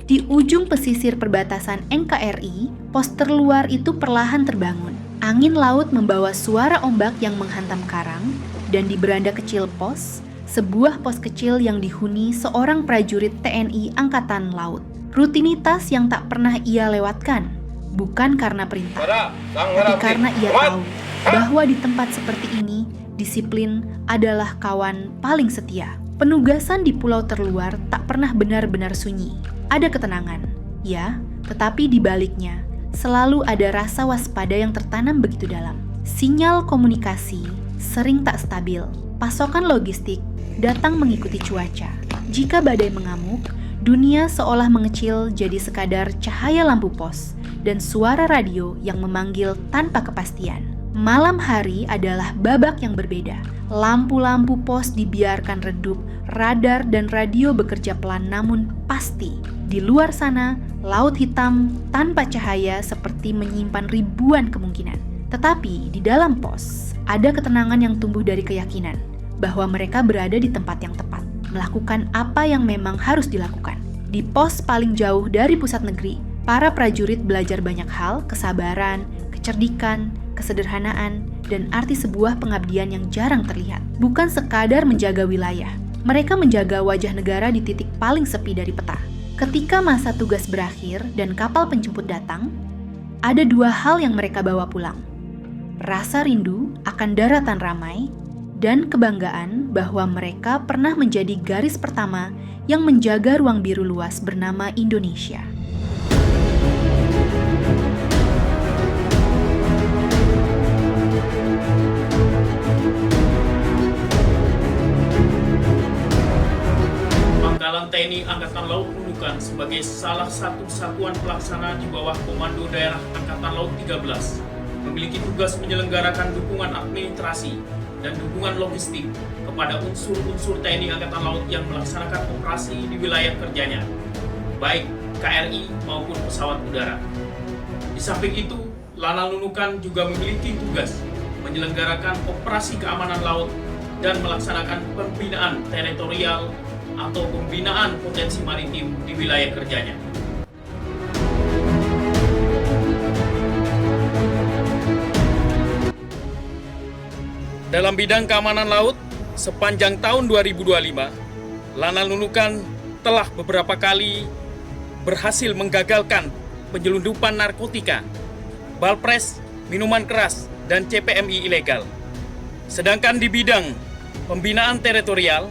Di ujung pesisir perbatasan NKRI, pos terluar itu perlahan terbangun. Angin laut membawa suara ombak yang menghantam karang, dan di beranda kecil pos, sebuah pos kecil yang dihuni seorang prajurit TNI Angkatan Laut. Rutinitas yang tak pernah ia lewatkan, bukan karena perintah, tapi karena ia tahu bahwa di tempat seperti ini, disiplin adalah kawan paling setia. Penugasan di pulau terluar tak pernah benar-benar sunyi. Ada ketenangan, ya, tetapi di baliknya selalu ada rasa waspada yang tertanam begitu dalam. Sinyal komunikasi sering tak stabil. Pasokan logistik datang mengikuti cuaca. Jika badai mengamuk, dunia seolah mengecil jadi sekadar cahaya lampu pos dan suara radio yang memanggil tanpa kepastian. Malam hari adalah babak yang berbeda. Lampu-lampu pos dibiarkan redup, radar dan radio bekerja pelan namun pasti. Di luar sana, laut hitam tanpa cahaya seperti menyimpan ribuan kemungkinan. Tetapi di dalam pos, ada ketenangan yang tumbuh dari keyakinan bahwa mereka berada di tempat yang tepat, melakukan apa yang memang harus dilakukan. Di pos paling jauh dari pusat negeri, para prajurit belajar banyak hal, kesabaran, kecerdikan, kesederhanaan, dan arti sebuah pengabdian yang jarang terlihat. Bukan sekadar menjaga wilayah, mereka menjaga wajah negara di titik paling sepi dari peta. Ketika masa tugas berakhir dan kapal penjemput datang, ada dua hal yang mereka bawa pulang. Rasa rindu akan daratan ramai, dan kebanggaan bahwa mereka pernah menjadi garis pertama yang menjaga ruang biru luas bernama Indonesia. Pangkalan TNI Angkatan Laut Nunukan sebagai salah satu satuan pelaksana di bawah Komando Daerah Angkatan Laut 13 memiliki tugas menyelenggarakan dukungan administrasi dan dukungan logistik kepada unsur-unsur TNI Angkatan Laut yang melaksanakan operasi di wilayah kerjanya, baik KRI maupun pesawat udara. Di samping itu, Lanal Nunukan juga memiliki tugas menyelenggarakan operasi keamanan laut dan melaksanakan pembinaan teritorial atau pembinaan potensi maritim di wilayah kerjanya. Dalam bidang keamanan laut, sepanjang tahun 2025, Lanal Nunukan telah beberapa kali berhasil menggagalkan penyelundupan narkotika, balpres, minuman keras, dan CPMI ilegal. Sedangkan di bidang pembinaan teritorial,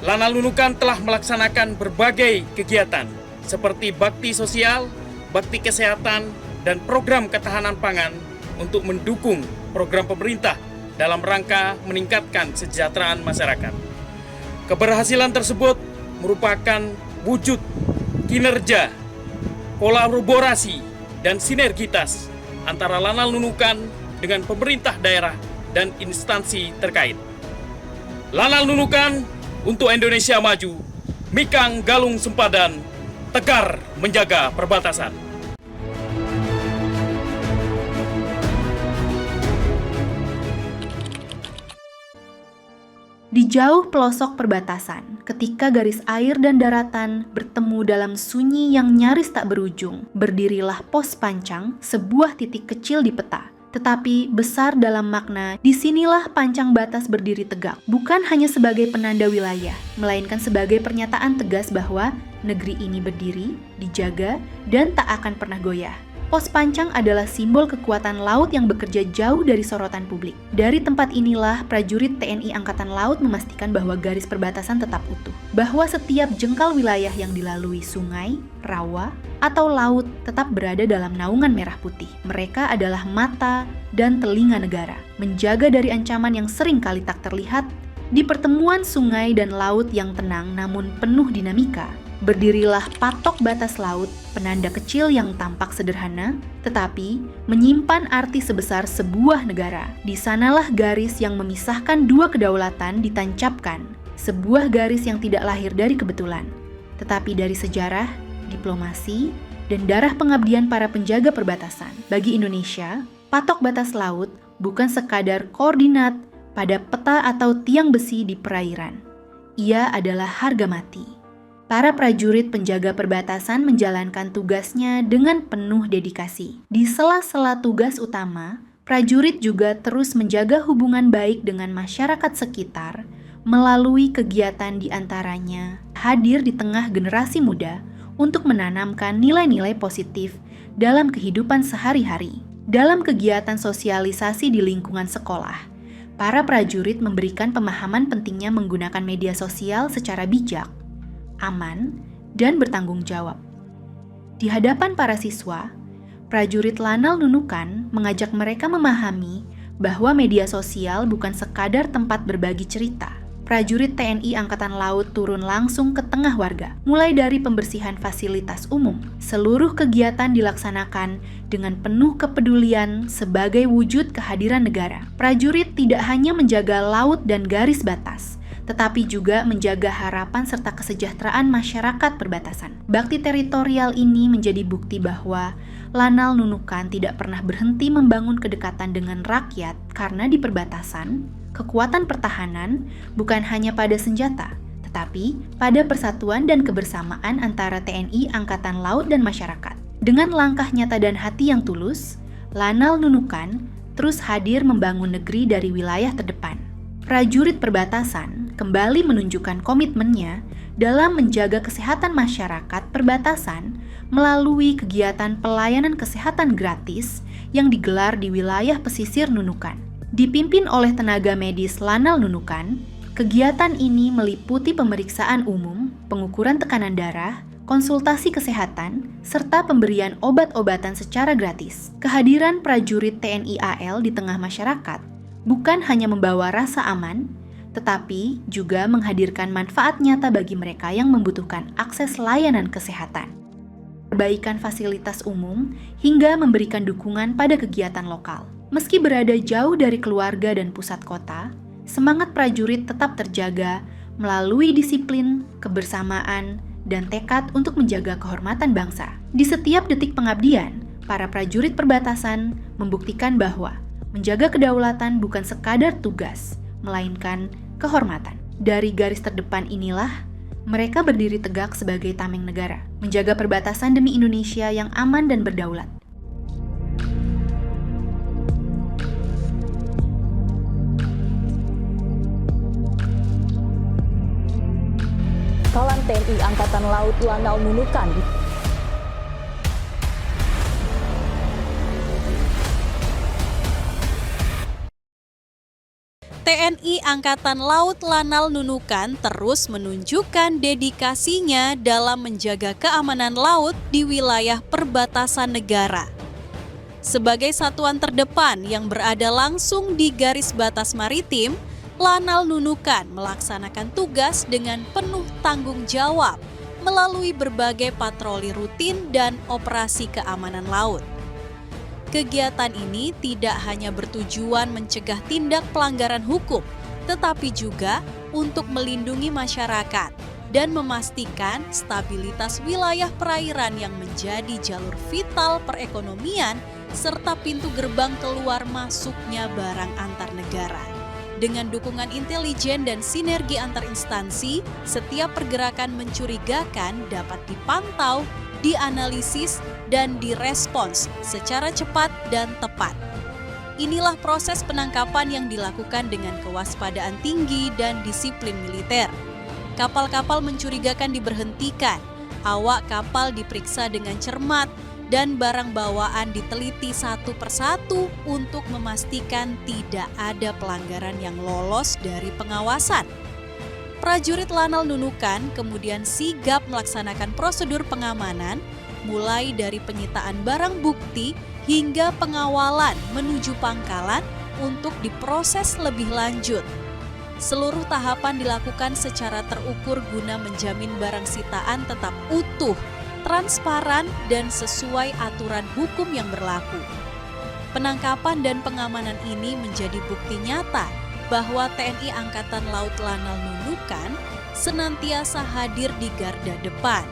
Lanal Nunukan telah melaksanakan berbagai kegiatan seperti bakti sosial, bakti kesehatan, dan program ketahanan pangan untuk mendukung program pemerintah dalam rangka meningkatkan kesejahteraan masyarakat. Keberhasilan tersebut merupakan wujud kinerja, kolaborasi, dan sinergitas antara Lanal Nunukan dengan pemerintah daerah dan instansi terkait. Lanal Nunukan untuk Indonesia Maju, Mikang Galung Sempadan, tegar menjaga perbatasan. Di jauh pelosok perbatasan, ketika garis air dan daratan bertemu dalam sunyi yang nyaris tak berujung, berdirilah pos Pancang, sebuah titik kecil di peta. Tetapi besar dalam makna, disinilah pancang batas berdiri tegak, bukan hanya sebagai penanda wilayah, melainkan sebagai pernyataan tegas bahwa negeri ini berdiri, dijaga, dan tak akan pernah goyah. Pos Pancang adalah simbol kekuatan laut yang bekerja jauh dari sorotan publik. Dari tempat inilah prajurit TNI Angkatan Laut memastikan bahwa garis perbatasan tetap utuh, bahwa setiap jengkal wilayah yang dilalui sungai, rawa, atau laut tetap berada dalam naungan merah putih. Mereka adalah mata dan telinga negara, menjaga dari ancaman yang sering kali tak terlihat. Di pertemuan sungai dan laut yang tenang namun penuh dinamika, berdirilah patok batas laut, penanda kecil yang tampak sederhana, tetapi menyimpan arti sebesar sebuah negara. Di sanalah garis yang memisahkan dua kedaulatan ditancapkan, sebuah garis yang tidak lahir dari kebetulan, tetapi dari sejarah, diplomasi, dan darah pengabdian para penjaga perbatasan. Bagi Indonesia, patok batas laut bukan sekadar koordinat pada peta atau tiang besi di perairan. Ia adalah harga mati. Para prajurit penjaga perbatasan menjalankan tugasnya dengan penuh dedikasi. Di sela-sela tugas utama, prajurit juga terus menjaga hubungan baik dengan masyarakat sekitar melalui kegiatan di antaranya hadir di tengah generasi muda untuk menanamkan nilai-nilai positif dalam kehidupan sehari-hari. Dalam kegiatan sosialisasi di lingkungan sekolah, para prajurit memberikan pemahaman pentingnya menggunakan media sosial secara bijak, aman, dan bertanggung jawab. Di hadapan para siswa, prajurit Lanal Nunukan mengajak mereka memahami bahwa media sosial bukan sekadar tempat berbagi cerita. Prajurit TNI Angkatan Laut turun langsung ke tengah warga, mulai dari pembersihan fasilitas umum. Seluruh kegiatan dilaksanakan dengan penuh kepedulian sebagai wujud kehadiran negara. Prajurit tidak hanya menjaga laut dan garis batas, tetapi juga menjaga harapan serta kesejahteraan masyarakat perbatasan. Bakti teritorial ini menjadi bukti bahwa Lanal Nunukan tidak pernah berhenti membangun kedekatan dengan rakyat karena di perbatasan, kekuatan pertahanan bukan hanya pada senjata, tetapi pada persatuan dan kebersamaan antara TNI Angkatan Laut dan masyarakat. Dengan langkah nyata dan hati yang tulus, Lanal Nunukan terus hadir membangun negeri dari wilayah terdepan. Prajurit perbatasan kembali menunjukkan komitmennya dalam menjaga kesehatan masyarakat perbatasan melalui kegiatan pelayanan kesehatan gratis yang digelar di wilayah pesisir Nunukan. Dipimpin oleh tenaga medis Lanal Nunukan, kegiatan ini meliputi pemeriksaan umum, pengukuran tekanan darah, konsultasi kesehatan, serta pemberian obat-obatan secara gratis. Kehadiran prajurit TNI AL di tengah masyarakat bukan hanya membawa rasa aman, tetapi juga menghadirkan manfaat nyata bagi mereka yang membutuhkan akses layanan kesehatan, perbaikan fasilitas umum, hingga memberikan dukungan pada kegiatan lokal. Meski berada jauh dari keluarga dan pusat kota, semangat prajurit tetap terjaga melalui disiplin, kebersamaan, dan tekad untuk menjaga kehormatan bangsa. Di setiap detik pengabdian, para prajurit perbatasan membuktikan bahwa menjaga kedaulatan bukan sekadar tugas, melainkan kehormatan. Dari garis terdepan inilah, mereka berdiri tegak sebagai tameng negara, menjaga perbatasan demi Indonesia yang aman dan berdaulat. Kawan TNI Angkatan Laut Lanal Nunukan TNI Angkatan Laut Lanal Nunukan terus menunjukkan dedikasinya dalam menjaga keamanan laut di wilayah perbatasan negara. Sebagai satuan terdepan yang berada langsung di garis batas maritim, Lanal Nunukan melaksanakan tugas dengan penuh tanggung jawab melalui berbagai patroli rutin dan operasi keamanan laut. Kegiatan ini tidak hanya bertujuan mencegah tindak pelanggaran hukum, tetapi juga untuk melindungi masyarakat dan memastikan stabilitas wilayah perairan yang menjadi jalur vital perekonomian serta pintu gerbang keluar masuknya barang antar negara. Dengan dukungan intelijen dan sinergi antar instansi, setiap pergerakan mencurigakan dapat dipantau, dianalisis, dan direspons secara cepat dan tepat. Inilah proses penangkapan yang dilakukan dengan kewaspadaan tinggi dan disiplin militer. Kapal-kapal mencurigakan diberhentikan, awak kapal diperiksa dengan cermat, dan barang bawaan diteliti satu persatu untuk memastikan tidak ada pelanggaran yang lolos dari pengawasan. Prajurit Lanal Nunukan kemudian sigap melaksanakan prosedur pengamanan, mulai dari penyitaan barang bukti hingga pengawalan menuju pangkalan untuk diproses lebih lanjut. Seluruh tahapan dilakukan secara terukur guna menjamin barang sitaan tetap utuh, transparan, dan sesuai aturan hukum yang berlaku. Penangkapan dan pengamanan ini menjadi bukti nyata bahwa TNI Angkatan Laut Lanal Nunukan senantiasa hadir di garda depan,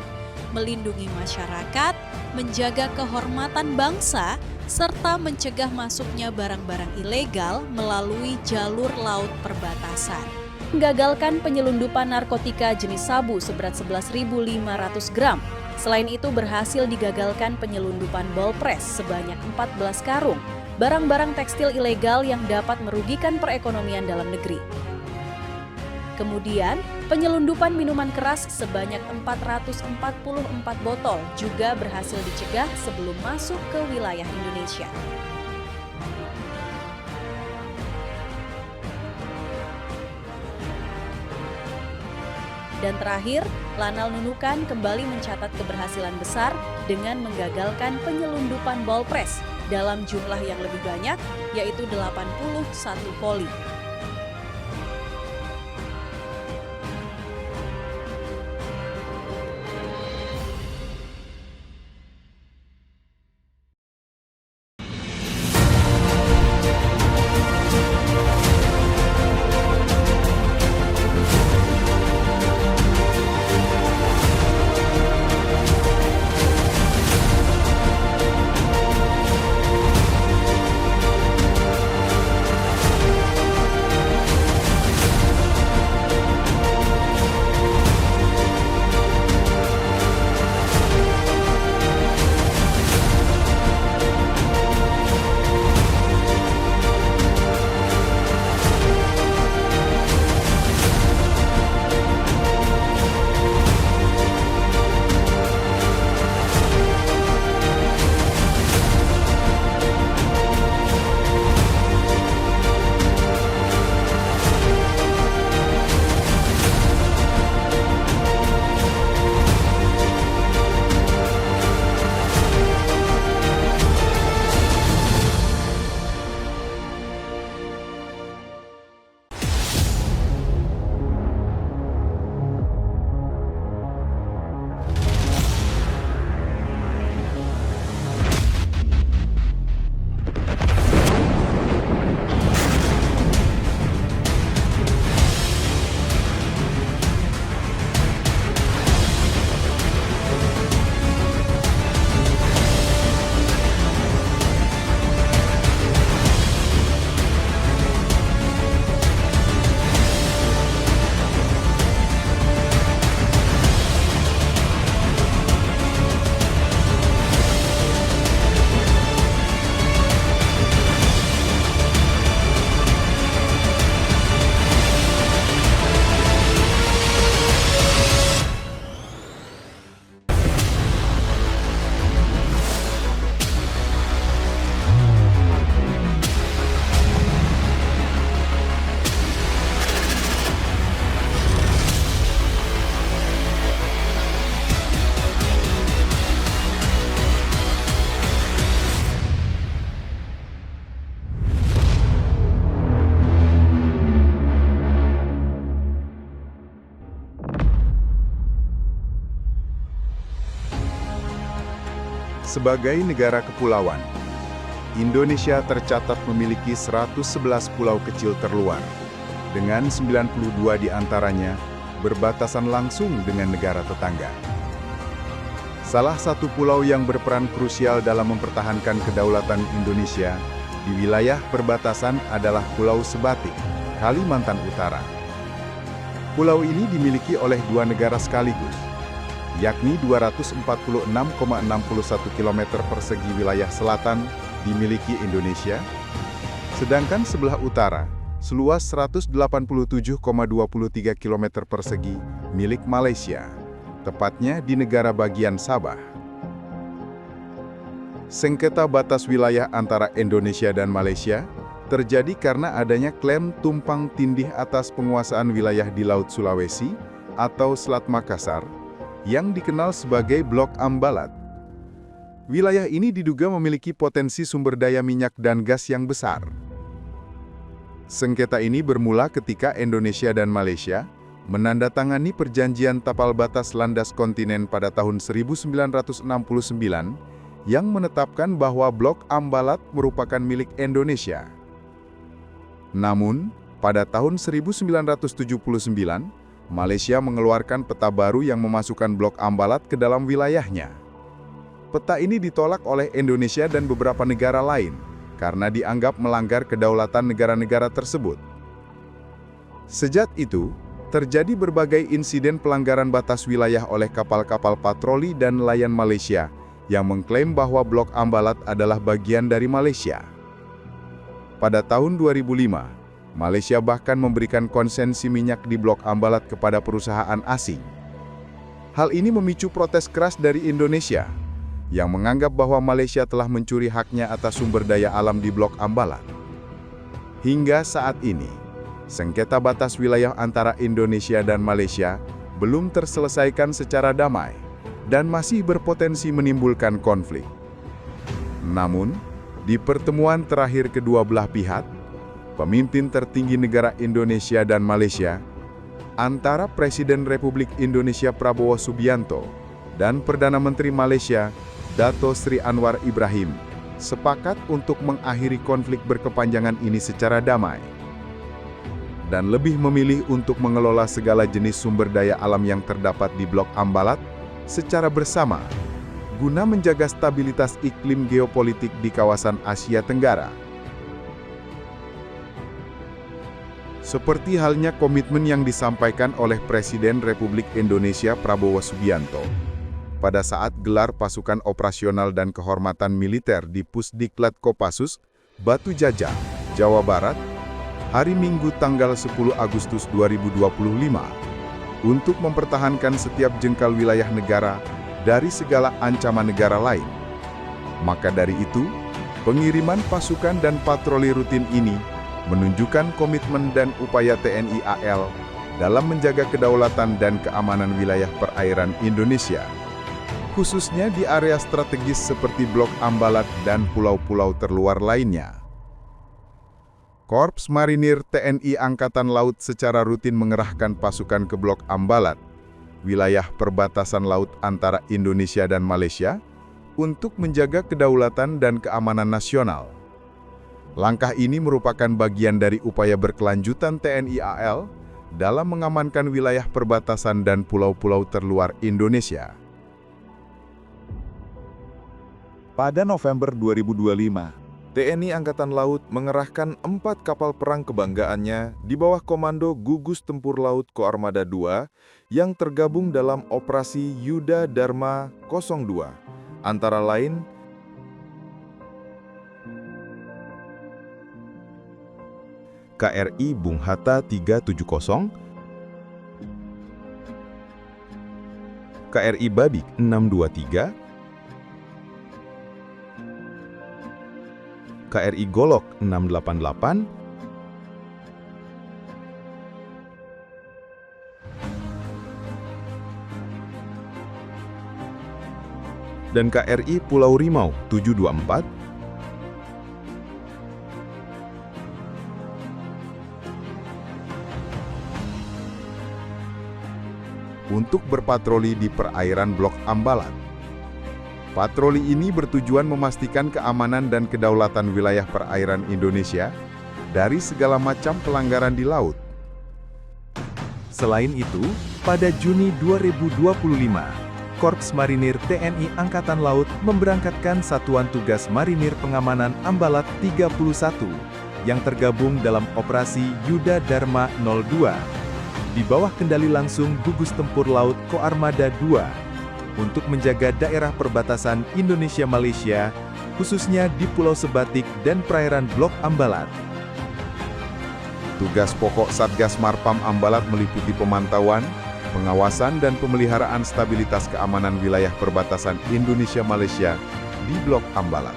melindungi masyarakat, menjaga kehormatan bangsa, serta mencegah masuknya barang-barang ilegal melalui jalur laut perbatasan. menggagalkan penyelundupan narkotika jenis sabu seberat 11.500 gram. Selain itu berhasil digagalkan penyelundupan ball press sebanyak 14 karung, barang-barang tekstil ilegal yang dapat merugikan perekonomian dalam negeri. Kemudian, penyelundupan minuman keras sebanyak 444 botol juga berhasil dicegah sebelum masuk ke wilayah Indonesia. Dan terakhir, Lanal Nunukan kembali mencatat keberhasilan besar dengan menggagalkan penyelundupan ball press dalam jumlah yang lebih banyak, yaitu 81 koli. Sebagai negara kepulauan, Indonesia tercatat memiliki 111 pulau kecil terluar, dengan 92 diantaranya berbatasan langsung dengan negara tetangga. Salah satu pulau yang berperan krusial dalam mempertahankan kedaulatan Indonesia di wilayah perbatasan adalah Pulau Sebatik, Kalimantan Utara. Pulau ini dimiliki oleh dua negara sekaligus, yakni 246,61 km persegi wilayah selatan dimiliki Indonesia, sedangkan sebelah utara seluas 187,23 km persegi milik Malaysia, tepatnya di negara bagian Sabah. Sengketa batas wilayah antara Indonesia dan Malaysia terjadi karena adanya klaim tumpang tindih atas penguasaan wilayah di Laut Sulawesi atau Selat Makassar, yang dikenal sebagai Blok Ambalat. Wilayah ini diduga memiliki potensi sumber daya minyak dan gas yang besar. Sengketa ini bermula ketika Indonesia dan Malaysia menandatangani perjanjian tapal batas landas kontinen pada tahun 1969 yang menetapkan bahwa Blok Ambalat merupakan milik Indonesia. Namun, pada tahun 1979, Malaysia mengeluarkan peta baru yang memasukkan Blok Ambalat ke dalam wilayahnya. Peta ini ditolak oleh Indonesia dan beberapa negara lain karena dianggap melanggar kedaulatan negara-negara tersebut. Sejak itu, terjadi berbagai insiden pelanggaran batas wilayah oleh kapal-kapal patroli dan nelayan Malaysia yang mengklaim bahwa Blok Ambalat adalah bagian dari Malaysia. Pada tahun 2005, Malaysia bahkan memberikan konsesi minyak di Blok Ambalat kepada perusahaan asing. Hal ini memicu protes keras dari Indonesia, yang menganggap bahwa Malaysia telah mencuri haknya atas sumber daya alam di Blok Ambalat. Hingga saat ini, sengketa batas wilayah antara Indonesia dan Malaysia belum terselesaikan secara damai dan masih berpotensi menimbulkan konflik. Namun, di pertemuan terakhir kedua belah pihak, pemimpin tertinggi negara Indonesia dan Malaysia, antara Presiden Republik Indonesia Prabowo Subianto dan Perdana Menteri Malaysia, Dato Sri Anwar Ibrahim, sepakat untuk mengakhiri konflik berkepanjangan ini secara damai dan lebih memilih untuk mengelola segala jenis sumber daya alam yang terdapat di Blok Ambalat secara bersama, guna menjaga stabilitas iklim geopolitik di kawasan Asia Tenggara. Seperti halnya komitmen yang disampaikan oleh Presiden Republik Indonesia Prabowo Subianto pada saat gelar pasukan operasional dan kehormatan militer di Pusdiklat Kopassus, Batu Jajar, Jawa Barat, hari Minggu tanggal 10 Agustus 2025, untuk mempertahankan setiap jengkal wilayah negara dari segala ancaman negara lain. Maka dari itu, pengiriman pasukan dan patroli rutin ini menunjukkan komitmen dan upaya TNI AL dalam menjaga kedaulatan dan keamanan wilayah perairan Indonesia, khususnya di area strategis seperti Blok Ambalat dan pulau-pulau terluar lainnya. Korps Marinir TNI Angkatan Laut secara rutin mengerahkan pasukan ke Blok Ambalat, wilayah perbatasan laut antara Indonesia dan Malaysia, untuk menjaga kedaulatan dan keamanan nasional. Langkah ini merupakan bagian dari upaya berkelanjutan TNI AL dalam mengamankan wilayah perbatasan dan pulau-pulau terluar Indonesia. Pada November 2025, TNI Angkatan Laut mengerahkan 4 kapal perang kebanggaannya di bawah komando Gugus Tempur Laut Koarmada II yang tergabung dalam Operasi Yuda Dharma 02, antara lain KRI Bung Hatta 370, KRI Babik 623, KRI Golok 688, dan KRI Pulau Rimau 724, untuk berpatroli di perairan Blok Ambalat. Patroli ini bertujuan memastikan keamanan dan kedaulatan wilayah perairan Indonesia dari segala macam pelanggaran di laut. Selain itu, pada Juni 2025, Korps Marinir TNI Angkatan Laut memberangkatkan Satuan Tugas Marinir Pengamanan Ambalat 31 yang tergabung dalam Operasi Yuda Dharma 02 di bawah kendali langsung Gugus Tempur Laut Koarmada II untuk menjaga daerah perbatasan Indonesia-Malaysia, khususnya di Pulau Sebatik dan perairan Blok Ambalat. Tugas pokok Satgas Marpam Ambalat meliputi pemantauan, pengawasan dan pemeliharaan stabilitas keamanan wilayah perbatasan Indonesia-Malaysia di Blok Ambalat.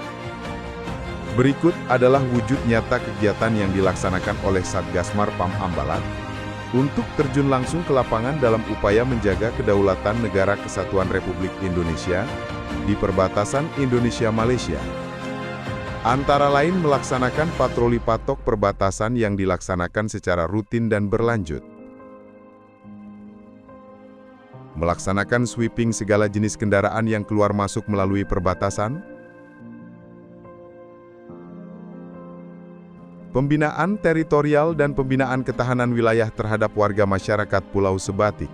Berikut adalah wujud nyata kegiatan yang dilaksanakan oleh Satgas Marpam Ambalat untuk terjun langsung ke lapangan dalam upaya menjaga kedaulatan Negara Kesatuan Republik Indonesia di perbatasan Indonesia-Malaysia. Antara lain melaksanakan patroli patok perbatasan yang dilaksanakan secara rutin dan berlanjut. Melaksanakan sweeping segala jenis kendaraan yang keluar masuk melalui perbatasan. Pembinaan teritorial dan pembinaan ketahanan wilayah terhadap warga masyarakat Pulau Sebatik.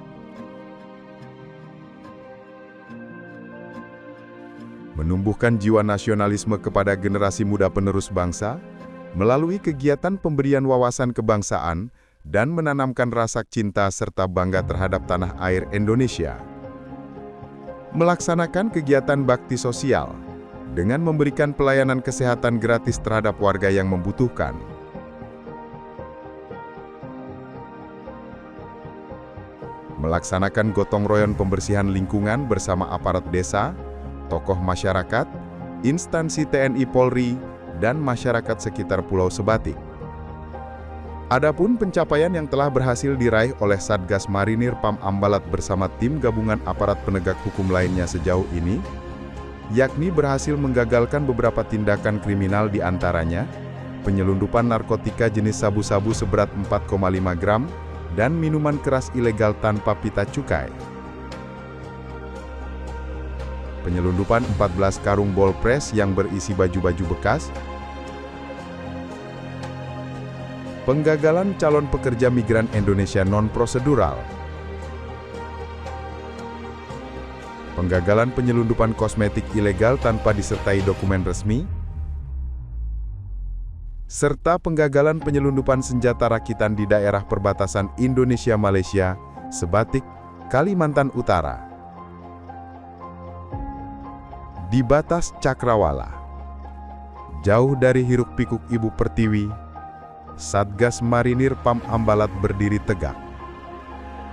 Menumbuhkan jiwa nasionalisme kepada generasi muda penerus bangsa, melalui kegiatan pemberian wawasan kebangsaan dan menanamkan rasa cinta serta bangga terhadap tanah air Indonesia. Melaksanakan kegiatan bakti sosial dengan memberikan pelayanan kesehatan gratis terhadap warga yang membutuhkan. Melaksanakan gotong royong pembersihan lingkungan bersama aparat desa, tokoh masyarakat, instansi TNI Polri, dan masyarakat sekitar Pulau Sebatik. Adapun pencapaian yang telah berhasil diraih oleh Satgas Marinir PAM Ambalat bersama tim gabungan aparat penegak hukum lainnya sejauh ini, yakni berhasil menggagalkan beberapa tindakan kriminal di antaranya, penyelundupan narkotika jenis sabu-sabu seberat 4,5 gram, dan minuman keras ilegal tanpa pita cukai. Penyelundupan 14 karung bolpres yang berisi baju-baju bekas. Penggagalan calon pekerja migran Indonesia non-prosedural. Penggagalan penyelundupan kosmetik ilegal tanpa disertai dokumen resmi. Serta penggagalan penyelundupan senjata rakitan di daerah perbatasan Indonesia-Malaysia, Sebatik, Kalimantan Utara. Di batas Cakrawala, jauh dari hiruk-pikuk Ibu Pertiwi, Satgas Marinir PAM Ambalat berdiri tegak.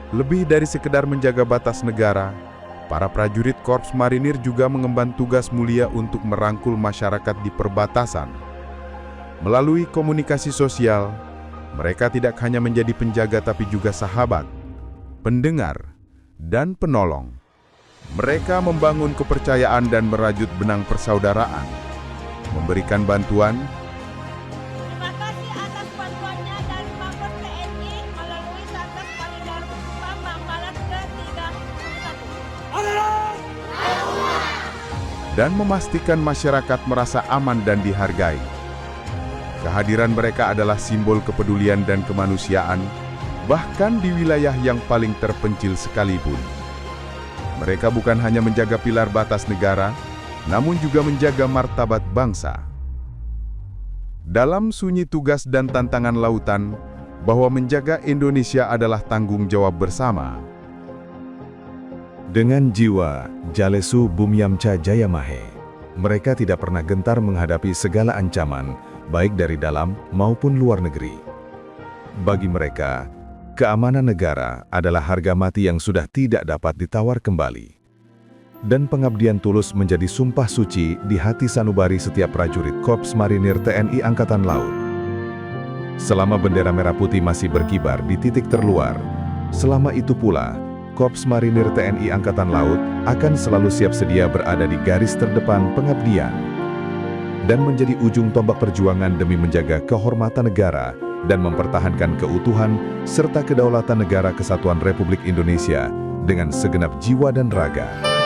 Lebih dari sekedar menjaga batas negara, para prajurit Korps Marinir juga mengemban tugas mulia untuk merangkul masyarakat di perbatasan. Melalui komunikasi sosial, mereka tidak hanya menjadi penjaga tapi juga sahabat, pendengar, dan penolong. Mereka membangun kepercayaan dan merajut benang persaudaraan, memberikan bantuan. Terima kasih atas bantuannya dari Mabes TNI melalui Satgas Marinir PAM Ambalat ke-31. Dan memastikan masyarakat merasa aman dan dihargai. Kehadiran mereka adalah simbol kepedulian dan kemanusiaan, bahkan di wilayah yang paling terpencil sekalipun. Mereka bukan hanya menjaga pilar batas negara, namun juga menjaga martabat bangsa. Dalam sunyi tugas dan tantangan lautan, bahwa menjaga Indonesia adalah tanggung jawab bersama. Dengan jiwa Jalesu Bumyamca Jayamahe, mereka tidak pernah gentar menghadapi segala ancaman, baik dari dalam maupun luar negeri. Bagi mereka, keamanan negara adalah harga mati yang sudah tidak dapat ditawar kembali. Dan pengabdian tulus menjadi sumpah suci di hati sanubari setiap prajurit Korps Marinir TNI Angkatan Laut. Selama bendera merah putih masih berkibar di titik terluar, selama itu pula, Korps Marinir TNI Angkatan Laut akan selalu siap sedia berada di garis terdepan pengabdian dan menjadi ujung tombak perjuangan demi menjaga kehormatan negara dan mempertahankan keutuhan serta kedaulatan negara Kesatuan Republik Indonesia dengan segenap jiwa dan raga.